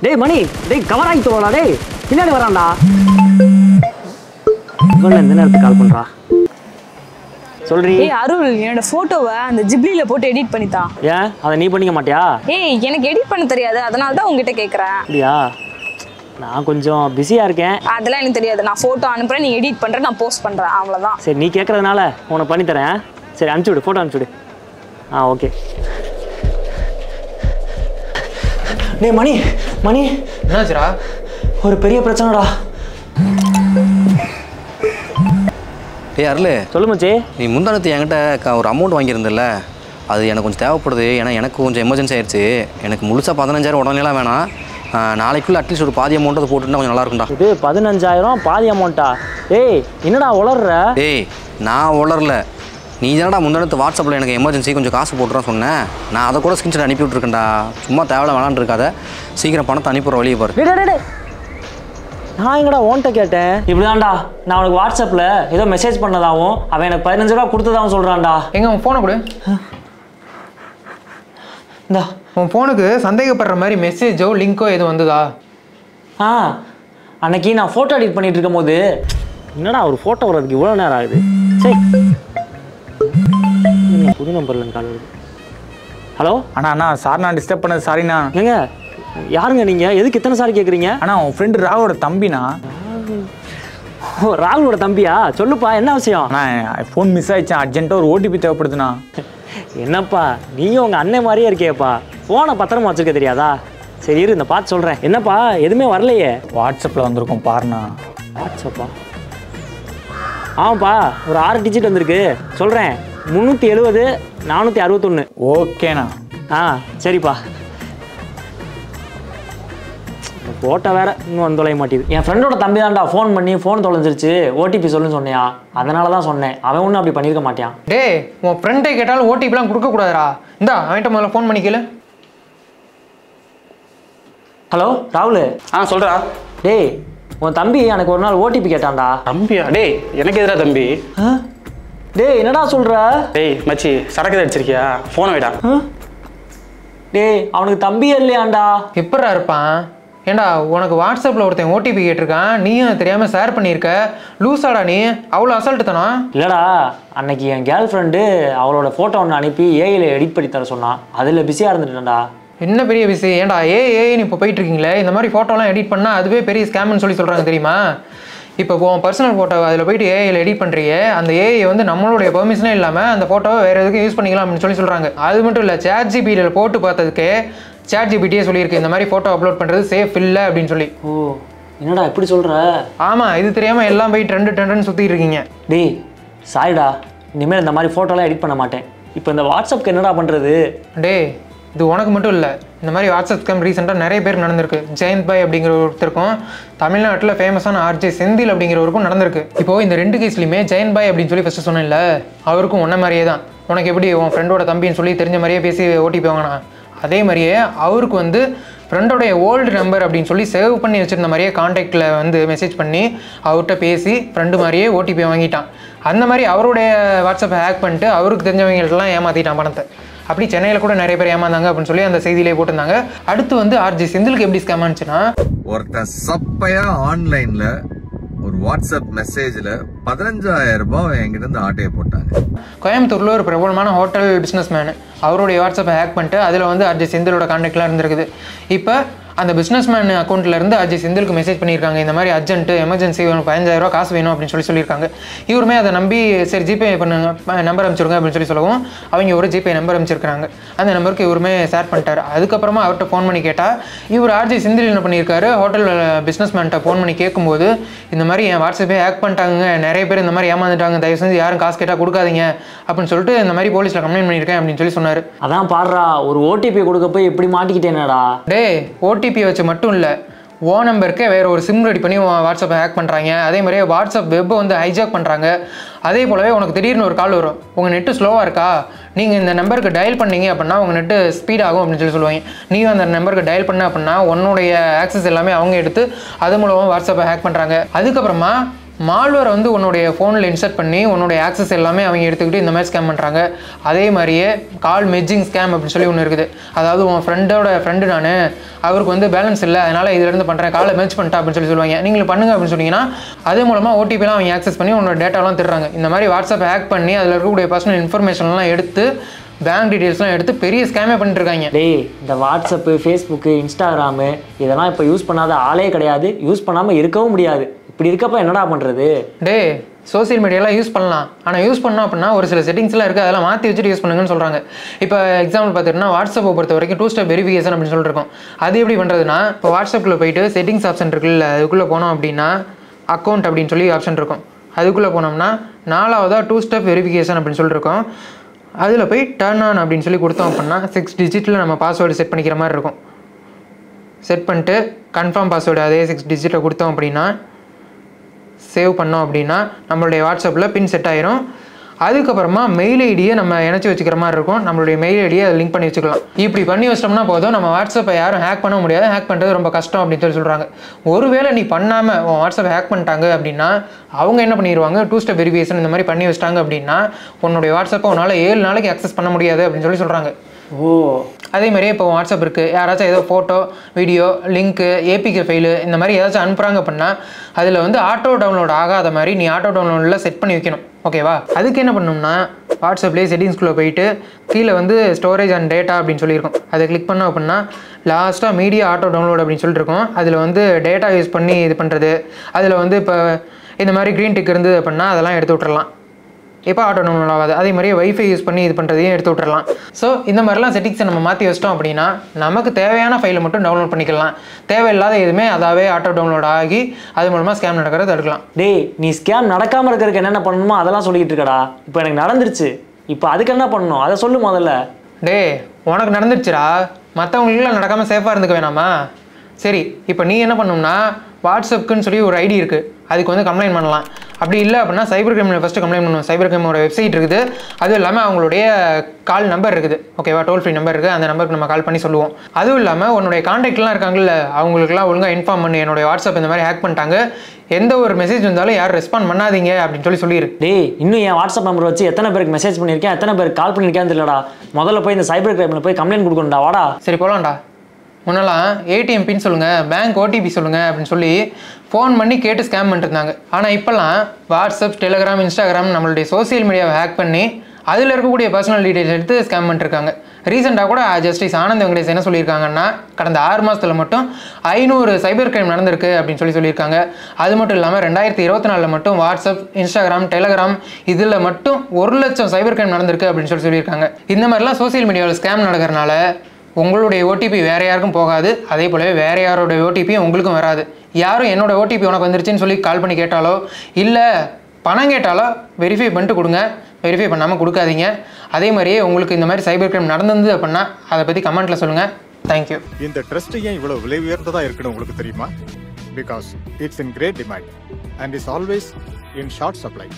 டேய் மணி, டேய் கவர் ஆகிட்டு வாடா, டேய் பின்னாடி வரான்டா. இவன் எந்த நேரத்துக்கு கால் பண்றா? சொல்றீ. ஏய் அருள், என்னோட போட்டோவை அந்த ஜிப்லில போட்டு எடிட் பண்ணித்தா. ஏன் அதை நீ பண்ணிக்க மாட்டியா? ஏய் எனக்கு எடிட் பண்ண தெரியாது, அதனால தான் உங்ககிட்ட கேக்குறேன். அப்படியா? நான் கொஞ்சம் பிஸியா இருக்கேன். அதெல்லாம் எனக்கு தெரியாது. நான் போட்டோ அனுப்புறேன், நீ எடிட் பண்ற, நான் போஸ்ட் பண்றேன், அவ்வளவுதான். சரி, நீ கேட்கறதுனால உனக்கு பண்ணி தரேன். சரி, அனுப்பிச்சு விடு, போட்டோ அனுப்பிச்சு விடு. ஓகே. டேய் மணி, மணி என்னாச்சுடா? ஒரு பெரிய பிரச்சனைடா. ஏய் அருள், சொல்லு மச்சி. நீ முந்தானத்து என்கிட்ட ஒரு அமௌண்ட் வாங்கியிருந்தல, அது எனக்கு கொஞ்சம் தேவைப்படுது. ஏன்னா எனக்கு கொஞ்சம் எமர்ஜென்சி ஆயிடுச்சு. எனக்கு முழுசாக 15,000 உடனேலாம் வேணாம். நாளைக்குள்ளே அட்லீஸ்ட் ஒரு பாதி அமௌண்ட் அதை போட்டுட்டா கொஞ்சம் நல்லா இருக்கும்டா. இது 15,000 பாதி அமௌண்ட்டா? ஏய் என்னடா உளர்ற? ஏய் நான் உளரல, நீ தானடா முந்தானத்து வாட்ஸ்அப்பில் எனக்கு எமர்ஜென்சி கொஞ்சம் காசு போட்டுறான்னு சொன்னேன். நான் அதை கூட ஸ்கிரீன்ஷாட் அனுப்பி விட்ருக்கேன்டா. சும்மா தேவையில்ல வேணான்னு இருக்காத, சீக்கிரம் பணத்தை அனுப்பிடுற வழியை பாரு. நான் எங்கடா ஓன்ட்ட கேட்டேன்? இப்படிதான்டா, நான் அவனுக்கு வாட்ஸ்அப்பில் ஏதோ மெசேஜ் பண்ணதாகவும் அவன் எனக்கு 15 ரூபா கொடுத்ததாகவும் சொல்கிறான்டா. எங்க உன் ஃபோனை கொடு. இந்தா. உன் ஃபோனுக்கு சந்தேகப்படுற மாதிரி மெசேஜோ லிங்கோ எதுவும் வந்ததா? அன்னைக்கு நான் ஃபோட்டோ எடிட் பண்ணிட்டு இருக்கும் போது, என்னடா ஒரு ஃபோட்டோ வர்றதுக்கு இவ்வளோ நேரம் ஆகுது? சரி, புது நம்பர்ல கால் வருது. ஹலோ அண்ணா சார், நான் டிஸ்டர்ப் பண்ணது சாரிண்ணா. ஏங்க யாருங்க நீங்கள்? எதுக்கு இத்தனை சாரி கேட்குறீங்க? அண்ணா உன் ஃப்ரெண்டு ராகுலோட தம்பிண்ணா. ஓ, ராகுலோட தம்பியா? சொல்லுப்பா, என்ன விஷயம்? அண்ணா ஃபோன் மிஸ் ஆயிடுச்சு, அர்ஜென்ட்டாக ஒரு ஓடிபி தேவைப்படுதுண்ணா. என்னப்பா நீயும் உங்கள் அண்ணன் மாதிரியே இருக்கேப்பா, ஃபோனை பத்திரமா வச்சுருக்க தெரியாதா? சரி இரு, இந்த பார்த்து சொல்கிறேன். என்னப்பா எதுவுமே வரலையே? வாட்ஸ்அப்பில் வந்திருக்கோம் பாருண்ணா. வாட்ஸ்அப்பா? ஆமாப்பா, ஒரு 6 டிஜிட் வந்திருக்கு. சொல்கிறேன், 370 461. ஓகேண்ணா. சரிப்பா. ஃபோட்டோ வேறு இன்னும் வந்து தொலைய மாட்டேது. என் ஃப்ரெண்டோட தம்பி தான்டா ஃபோன் பண்ணி ஃபோன் தொலைஞ்சிருச்சு, ஓடிபி சொல்லுன்னு சொன்னியா, அதனால தான் சொன்னேன். அவன் ஒன்றும் அப்படி பண்ணியிருக்க மாட்டான். டேய், உன் ஃப்ரெண்டை கேட்டாலும் ஓடிபிலாம் கொடுக்கக்கூடாதுடா. இந்தா அவன்கிட்ட முதல்ல ஃபோன் பண்ணிக்கல. ஹலோ ராகுல். சொல்கிறா. டேய், உன் தம்பி எனக்கு ஒரு நாள் ஓடிபி கேட்டான்டா. தம்பியா? டேய் எனக்கு எதிரா தம்பி? டேய் என்னடா சொல்கிற? டேய் மச்சி, சரக்கு அடிச்சிருக்கியா? ஃபோனை விடா. டேய் அவனுக்கு தம்பியே இல்லையாண்டா? எப்படா இருப்பான்? ஏண்டா உனக்கு வாட்ஸ்அப்பில் ஒருத்தன் ஓடிபி கேட்டிருக்கான், நீயும் தெரியாமல் ஷேர் பண்ணியிருக்க. லூஸாடா நீ? அவ்வளோ அசால்ட்டு தானா? இல்லைடா, அன்னைக்கு என் கேர்ள் ஃப்ரெண்டு அவளோட ஃபோட்டோ ஒன்று அனுப்பி ஏஐயில் எடிட் பண்ணி தர சொன்னான். அதில் பிஸியாக இருந்துட்டேன்டா. என்ன பெரிய விஷயம்? ஏண்டா ஏஐன்னு இப்போ போயிட்டு இருக்கீங்களே, இந்த மாதிரி ஃபோட்டோலாம் எடிட் பண்ணால் அதுவே பெரிய ஸ்கேம்னு சொல்லி சொல்கிறாங்க தெரியுமா? இப்போ உன் பர்சனல் ஃபோட்டோ அதில் போயிட்டு ஏஐயில் எடிட் பண்ணுறியே, அந்த ஏஐ வந்து நம்மளுடைய பெர்மிஷனே இல்லாமல் அந்த ஃபோட்டோவை வேறு எதுக்கும் யூஸ் பண்ணிக்கலாம் அப்படின்னு சொல்கிறாங்க. அது மட்டும் இல்லை, ChatGPTயில் போட்டு பார்த்ததுக்கு ChatGPTயே சொல்லியிருக்கு இந்த மாதிரி ஃபோட்டோ அப்லோட் பண்ணுறது சேஃப் இல்லை அப்படின்னு சொல்லி. ஓ, என்னடா எப்படி சொல்கிற? ஆமாம், இது தெரியாமல் எல்லாம் போய் ட்ரெண்டுன்னு சுற்றிட்டு இருக்கீங்க. டேய் சாரிடா, இனிமேல் இந்த மாதிரி ஃபோட்டோலாம் எடிட் பண்ண மாட்டேன். இப்போ இந்த வாட்ஸ்அப்க்கு என்னடா பண்ணுறது? டேய், இது உனக்கு மட்டும் இல்லை, இந்த மாதிரி வாட்ஸ்அப் ஸ்கேம் ரீசெண்டாக நிறைய பேர் நடந்திருக்கு. ஜெயந்த் பாய் அப்படிங்கிற ஒருத்தருக்கும் தமிழ்நாட்டில் ஃபேமஸான RJ செந்தில் அப்படிங்கிறவருக்கும் நடந்திருக்கு. இப்போது இந்த 2 கேஸ்லையுமே ஜெயந்த் பாய் அப்படின்னு சொல்லி ஃபஸ்ட்டு சொன்னேன்ல, அவருக்கும் உன்ன மாதிரியே தான். உனக்கு எப்படி உன் ஃப்ரெண்டோட தம்பின்னு சொல்லி தெரிஞ்ச மாதிரியே பேசி ஓடிபி வாங்கினா, அதே மாதிரியே அவருக்கு வந்து ஃப்ரெண்டோடைய ஓல்டு நம்பர் அப்படின்னு சொல்லி சேவ் பண்ணி வச்சுருந்த மாதிரியே கான்டாக்டில் வந்து மெசேஜ் பண்ணி அவர்கிட்ட பேசி ஃப்ரெண்டு மாதிரியே ஓடிபி வாங்கிட்டான். அந்த மாதிரி அவருடைய வாட்ஸ்அப்பை ஹேக் பண்ணிட்டு அவருக்கு தெரிஞ்சவங்கள்ட்டலாம் ஏமாற்றிட்டான் பணத்தை. அப்படி சென்னையில் கூட நிறைய பேர் ஏமாந்தாங்க அப்படின்னு சொல்லி அந்த செய்தியிலே போட்டிருந்தாங்க. அடுத்து வந்து RJ செந்திலுக்கு எப்படி ஸ்கேம் ஆனிச்சுன்னா, ஒருத்தன் சப்பையா ஆன்லைன்ல ஒரு வாட்ஸ்அப் மெசேஜ்ல 15,000 ரூபாய் என்கிட்ட இருந்து ஆட்டையை போட்டாங்க. கோயம்புத்தூரில் ஒரு பிரபலமான ஹோட்டல் பிஸ்னஸ் மேனு அவருடைய வாட்ஸ்அப்பை ஹேக் பண்ணிட்டு அதில் வந்து RJ செந்திலோட கான்டாக்ட்லாம் இருந்திருக்குது. இப்போ அந்த பிஸ்னஸ் மேன் அக்கௌண்ட்லேருந்து RJ செந்திலுக்கு மெசேஜ் பண்ணியிருக்காங்க, இந்த மாதிரி அர்ஜென்ட்டு எமர்ஜென்சி 15,000 ரூபா காசு வேணும் அப்படின்னு சொல்லியிருக்காங்க. இவருமே அதை நம்பி சரி ஜிபே பண்ணுங்க, நம்பர் அனுப்பிச்சிருங்க அப்படின்னு சொல்லவும் அவங்க ஒரு ஜிபே நம்பர் அனுப்பிச்சிருக்காங்க. அந்த நம்பருக்கு இவருமே ஷேர் பண்ணிட்டார். அதுக்கப்புறமா அவர்கிட்ட ஃபோன் பண்ணி கேட்டால், இவர் RJ செந்தில் என்ன பண்ணியிருக்காரு, ஹோட்டல் பிஸ்னஸ் மேன்கிட்ட ஃபோன் பண்ணி கேட்கும்போது இந்த மாதிரி என் வாட்ஸ்அப்பே ஹேக் பண்ணிட்டாங்க, நிறைய பேர் இந்த மாதிரி ஏமாந்துட்டாங்க, தயவு செஞ்சு யாரும் காசு கேட்டால் கொடுக்காதீங்க அப்படின்னு சொல்லிட்டு இந்த மாதிரி போலீஸில் கம்ப்ளைண்ட் பண்ணியிருக்கேன் அப்படின்னு சொல்லி சொன்னார். அதான் பாடுறா, ஒரு ஓடிபி கொடுக்க போய் எப்படி மாட்டிக்கிட்டேனடா. டேய், ஓடிபி வச்சு மட்டும் இல்லை, ஓ நம்பருக்கே வேறு ஒரு சிம் ரெடி பண்ணி வாட்ஸ்அப்பை ஹேக் பண்ணுறாங்க. அதே மாதிரியே வாட்ஸ்அப் வெப்பை வந்து ஹைஜாக் பண்ணுறாங்க. அதே போலவே உனக்கு திடீர்னு ஒரு கால் வரும், உங்கள் நெட்டு ஸ்லோவாக இருக்கா, நீங்கள் இந்த நம்பருக்கு டயல் பண்ணீங்க அப்படின்னா உங்கள் நெட்டு ஸ்பீட் ஆகும் அப்படின்னு சொல்லி சொல்லுவாங்க. நீங்கள் அந்த நம்பருக்கு டயல் பண்ண அப்படின்னா உன்னுடைய ஆக்சஸ் எல்லாமே அவங்க எடுத்து அது மூலமாக வாட்ஸ்அப்பை ஹேக் பண்ணுறாங்க. அதுக்கப்புறமா மால்வேர் வந்து உன்னுடைய ஃபோனில் இன்சர்ட் பண்ணி உன்னுடைய ஆக்சஸ் எல்லாமே அவங்க எடுத்துக்கிட்டு இந்த மாதிரி ஸ்கேம் பண்ணுறாங்க. அதே மாதிரியே கால் மெர்ஜிங் ஸ்கேம் அப்படின்னு சொல்லி ஒன்று இருக்குது. அதாவது உன் ஃப்ரெண்டு நான் அவருக்கு வந்து பேலன்ஸ் இல்லை, அதனால் இதிலேருந்து பண்ணுறேன், காலை மெர்ஜ் பண்ணிட்டா அப்படின்னு சொல்லி சொல்லுவாங்க. நீங்கள் பண்ணுங்க அப்படின்னு சொன்னீங்கன்னா அது மூலமாக ஓடிபிலாம் அவங்க ஆக்சஸ் பண்ணி உன்னோட டேட்டாலாம் திருறாங்க. இந்த மாதிரி வாட்ஸ்அப் ஹேக் பண்ணி அதில் இருக்கக்கூடிய பர்சனல் இன்ஃபர்மேஷன்லாம் எடுத்து பேங்க் டீட்டெயில்ஸ்லாம் எடுத்து பெரிய ஸ்கேமே பண்ணிட்டு இருக்காங்க. டேய், இந்த வாட்ஸ்அப்பு, ஃபேஸ்புக்கு, இன்ஸ்டாகிராமு இதெல்லாம் இப்போ யூஸ் பண்ணாத ஆளே கிடையாது, யூஸ் பண்ணாமல் இருக்கவும் முடியாது. இப்படி இருக்கப்போ என்னடா பண்ணுறது? டே, சோசியல் மீடியாலாம் யூஸ் பண்ணலாம், ஆனால் யூஸ் பண்ணோம் அப்படின்னா ஒரு சில செட்டிங்ஸ்லாம் இருக்குது, அதெல்லாம் மாற்றி வச்சுட்டு யூஸ் பண்ணுங்கன்னு சொல்கிறாங்க. இப்போ எக்ஸாம்பிள் பார்த்துட்டுனா வாட்ஸ்அப்பை பொறுத்த வரைக்கும் 2 ஸ்டெப் வெரிஃபிகேஷன் அப்படின்னு சொல்லிருக்கோம். அது எப்படி பண்ணுறதுன்னா, இப்போ வாட்ஸ்அப்பில் போயிட்டு செட்டிங்ஸ் ஆப்ஷன் இருக்குல்ல, அதுக்குள்ளே போனோம் அப்படின்னா அக்கௌண்ட் அப்படின்னு சொல்லி ஆப்ஷன் இருக்கும். அதுக்குள்ளே போனோம்னா 4வதாக 2 ஸ்டெப் வெரிஃபிகேஷன் அப்படின்னு சொல்லியிருக்கோம். அதில் போய் டர்ன் ஆன் அப்படின்னு சொல்லி கொடுத்தோம் அப்படின்னா 6 டிஜிட்டில் நம்ம பாஸ்வேர்டு செட் பண்ணிக்கிற மாதிரி இருக்கும். செட் பண்ணிட்டு கன்ஃபார்ம் பாஸ்வேர்டு அதே 6 டிஜிட்டில் கொடுத்தோம் அப்படின்னா சேவ் பண்ணோம் அப்படின்னா நம்மளுடைய வாட்ஸ்அப்பில் பின் செட் ஆயிரும். அதுக்கப்புறமா மெயில் ஐடியை நம்ம இணைச்சி வச்சுக்கிற மாதிரி இருக்கும். நம்மளுடைய மெயில் ஐடியை அதை லிங்க் பண்ணி வச்சுக்கலாம். இப்படி பண்ணி வச்சிட்டோம்னா போதும், நம்ம வாட்ஸ்அப்பை யாரும் ஹேக் பண்ண முடியாது. ஹேக் பண்ணுறது ரொம்ப கஷ்டம் அப்படின்னு சொல்லி சொல்கிறாங்க. ஒருவேளை நீ பண்ணாமல் உன் வாட்ஸ்அப்பை ஹேக் பண்ணிட்டாங்க அப்படின்னா அவங்க என்ன பண்ணிடுவாங்க, 2 ஸ்டெப் வெரிஃபிகேஷன் இந்த மாதிரி பண்ணி வச்சிட்டாங்க அப்படின்னா உன்னுடைய வாட்ஸ்அப்பை உன்னால் 7 நாளைக்கு அக்சஸ் பண்ண முடியாது அப்படின்னு சொல்லி சொல்கிறாங்க. ஓ, அதே மாதிரியே இப்போ வாட்ஸ்அப் இருக்குது, யாராச்சும் ஏதோ photo, video, link, APK file இந்த மாதிரி ஏதாச்சும் அனுப்புகிறாங்க அப்படின்னா அதில் வந்து ஆட்டோ டவுன்லோட் ஆகாத மாதிரி நீ ஆட்டோ டவுன்லோடில் செட் பண்ணி வைக்கணும். ஓகேவா? அதுக்கு என்ன பண்ணணும்னா வாட்ஸ்அப்லேயே செட்டிங்ஸ்குள்ளே போயிட்டு கீழே வந்து ஸ்டோரேஜ் அண்ட் டேட்டா அப்படின்னு சொல்லியிருக்கோம். அதை கிளிக் பண்ணோம் அப்படின்னா லாஸ்ட்டாக மீடியா ஆட்டோ டவுன்லோட் அப்படின்னு சொல்லிட்டு இருக்கோம். அதில் வந்து டேட்டா யூஸ் பண்ணி இது பண்ணுறது, அதில் வந்து இப்போ இந்த மாதிரி க்ரீன் டிக் இருந்தது அப்படின்னா அதெல்லாம் எடுத்து விட்டுறலாம். இப்போ ஆட்டோ டவுன்லோட் ஆகாது. அதே மாதிரி வைஃபை யூஸ் பண்ணி இது பண்ணுறதையும் எடுத்து விட்டுறலாம். ஸோ இந்த மாதிரிலாம் செட்டிங்ஸை நம்ம மாற்றி வச்சிட்டோம் அப்படின்னா நமக்கு தேவையான ஃபைலை மட்டும் டவுன்லோட் பண்ணிக்கலாம். தேவையில்லாத எதுவுமே அதாவே ஆட்டோ டவுன்லோட் ஆகி அது மூலமாக ஸ்கேம் நடக்கிறத தடுக்கலாம். டேய், நீ ஸ்கேம் நடக்காமல் இருக்கிறதுக்கு என்னென்ன பண்ணணுமோ அதெல்லாம் சொல்லிக்கிட்டு இருக்கடா. இப்போ எனக்கு நடந்துருச்சு, இப்போ அதுக்கு என்ன பண்ணணும் அதை சொல்லு முதல்ல. டே, உனக்கு நடந்துருச்சுடா, மற்றவங்களுக்குலாம் நடக்காமல் சேஃபாக இருந்துக்க வேணாமா? சரி, இப்போ நீ என்ன பண்ணணும்னா வாட்ஸ்அப்புக்குன்னு சொல்லி ஒரு ஐடி இருக்குது, அதுக்கு வந்து கம்ப்ளைண்ட் பண்ணலாம். அப்படி இல்லை அப்படின்னா சைபர் கிரைமில் ஃபஸ்ட்டு கம்ப்ளைண்ட் பண்ணுவோம். சைபர் கிரைமோட வெப்சைட் இருக்குது, அதுவும் இல்லாமல் அவங்களுடைய கால் நம்பர் இருக்குது. ஓகேவா? டோல் ஃப்ரீ நம்பர் இருக்குது, அந்த நம்பருக்கு நம்ம கால் பண்ணி சொல்லுவோம். அதுவும் இல்லாமல் உன்னுடைய கான்டாக்ட்லாம் இருக்காங்கல்ல, அவங்களுக்குலாம் ஒழுங்காக இன்ஃபார்ம் பண்ணி என்னுடைய வாட்ஸ்அப் இந்த மாதிரி ஹேக் பண்ணிட்டாங்க, எந்த ஒரு மெசேஜ் வந்தாலும் யாரும் ரெஸ்பாண்ட் பண்ணாதீங்க அப்படின்னு சொல்லிடு. டேய், இன்னும் என் வாட்ஸ்அப் நம்பர் வச்சு எத்தனை பேருக்கு மெசேஜ் பண்ணியிருக்கேன், எத்தனை பேருக்கு கால் பண்ணியிருக்கேன்னு தெரியலடா. முதல்ல போய் இந்த சைபர் கிரைமில் போய் கம்ப்ளைண்ட் கொடுக்கணும்டா. வாடா. சரி, போகலாம்டா. முன்னெல்லாம் ஏடிஎம் பின் சொல்லுங்கள், பேங்க் ஓடிபி சொல்லுங்கள் அப்படின்னு சொல்லி ஃபோன் பண்ணி கேட்டு ஸ்கேம் பண்ணிருந்தாங்க. ஆனால் இப்போல்லாம் வாட்ஸ்அப், டெலிகிராம், இன்ஸ்டாகிராம் நம்மளுடைய சோசியல் மீடியாவை ஹேக் பண்ணி அதில் இருக்கக்கூடிய பர்சனல் டீட்டெயில்ஸ் எடுத்து ஸ்கேம் பண்ணிருக்காங்க. ரீசெண்டாக கூட ஜஸ்டிஸ் ஆனந்த் வெங்கடேஷ் என்ன சொல்லியிருக்காங்கன்னா, கடந்த 6 மாதத்தில் மட்டும் 500 சைபர் கிரைம் நடந்திருக்கு அப்படின்னு சொல்லியிருக்காங்க. அது மட்டும் இல்லாமல் 2024 மட்டும் வாட்ஸ்அப், இன்ஸ்டாகிராம், டெலிகிராம் இதில் மட்டும் 1 லட்சம் சைபர் கிரைம் நடந்திருக்கு அப்படின்னு சொல்லியிருக்காங்க. இந்த மாதிரிலாம் சோசியல் மீடியாவில் ஸ்கேம் நடக்கிறனால உங்களுடைய ஓடிபி வேறு யாருக்கும் போகாது, அதே போலவே வேறு யாரோடைய ஓடிபியும் உங்களுக்கும் வராது. யாரும் என்னோட ஓடிபி உனக்கு வந்துருச்சுன்னு சொல்லி கால் பண்ணி கேட்டாலோ இல்லை பணம் கேட்டாலோ வெரிஃபை பண்ணிட்டு கொடுங்க, வெரிஃபை பண்ணாமல் கொடுக்காதீங்க. அதே மாதிரியே உங்களுக்கு இந்த மாதிரி சைபர் கிரைம் நடந்தது அப்படின்னா அதை பற்றி கமெண்ட்டில் சொல்லுங்கள். தேங்க்யூ. இந்த ட்ரஸ்ட் ஏன் இவ்வளோ விலை உயர்ந்ததாக இருக்குன்னு உங்களுக்கு தெரியுமா? Because it's in great demand and is always in short supply.